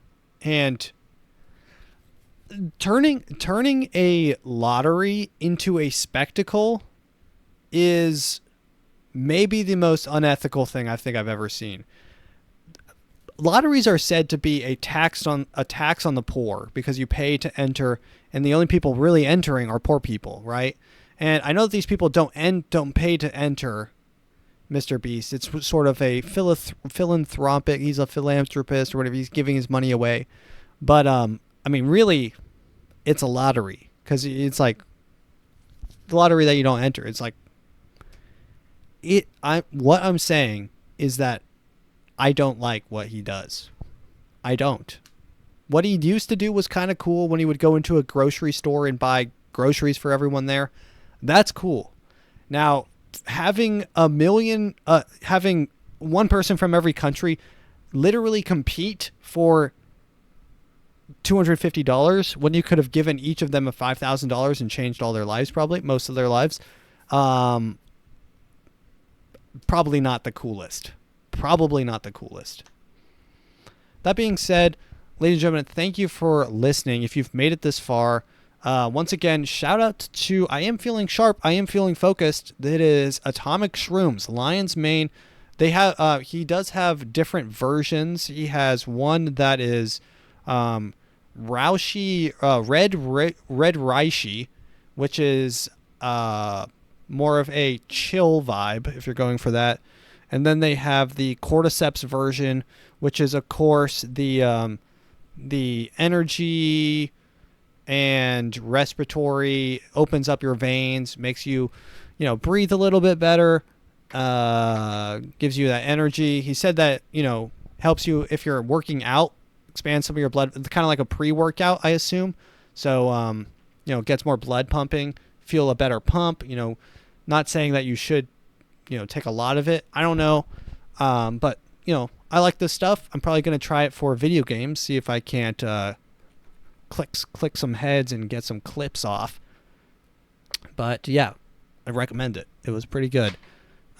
and turning a lottery into a spectacle is maybe the most unethical thing I think I've ever seen. Lotteries are said to be a tax on the poor, because you pay to enter, and the only people really entering are poor people, right? And I know that these people don't pay to enter, Mr. Beast. It's sort of a philanthropic. He's a philanthropist or whatever. He's giving his money away. But, I mean, really, it's a lottery. Because it's like the lottery that you don't enter. It's like, what I'm saying is that I don't like what he does. I don't. What he used to do was kind of cool when he would go into a grocery store and buy groceries for everyone there. That's cool. Now, having having one person from every country literally compete for $250 when you could have given each of them a $5,000 and changed all their lives, most of their lives. Probably not the coolest. That being said, ladies and gentlemen, thank you for listening. If you've made it this far, once again, shout out to I Am Feeling Sharp, I Am Feeling Focused. That is Atomic Shrooms, Lion's Mane. They have he does have different versions. He has one that is Red Reishi, which is more of a chill vibe if you're going for that. And then they have the Cordyceps version, which is of course the energy and respiratory, opens up your veins, makes you, breathe a little bit better, gives you that energy. He said that, helps you if you're working out, expand some of your blood, kind of like a pre-workout, I assume. So, gets more blood pumping, feel a better pump, not saying that you should, take a lot of it. I don't know. But, I like this stuff. I'm probably going to try it for video games, see if I can't click some heads and get some clips off. But, yeah, I recommend it. It was pretty good.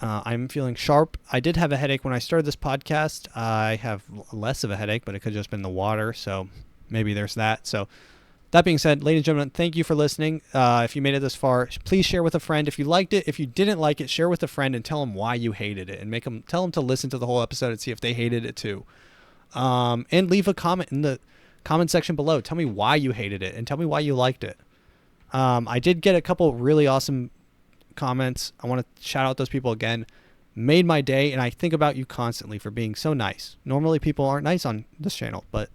I'm feeling sharp. I did have a headache when I started this podcast. I have less of a headache, but it could have just been the water, so maybe there's that. So, that being said, ladies and gentlemen, thank you for listening. If you made it this far, please share with a friend. If you liked it, if you didn't like it, share with a friend and tell them why you hated it, and tell them to listen to the whole episode and see if they hated it too. And leave a comment in the comment section below. Tell me why you hated it and tell me why you liked it. I did get a couple really awesome comments. I want to shout out those people again. Made my day, and I think about you constantly for being so nice. Normally people aren't nice on this channel, but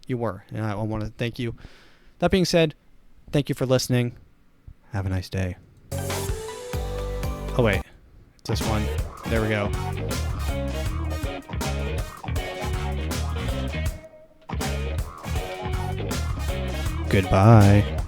you were, and I want to thank you. That being said, thank you for listening. Have a nice day. Oh, wait. It's this one. There we go. Goodbye.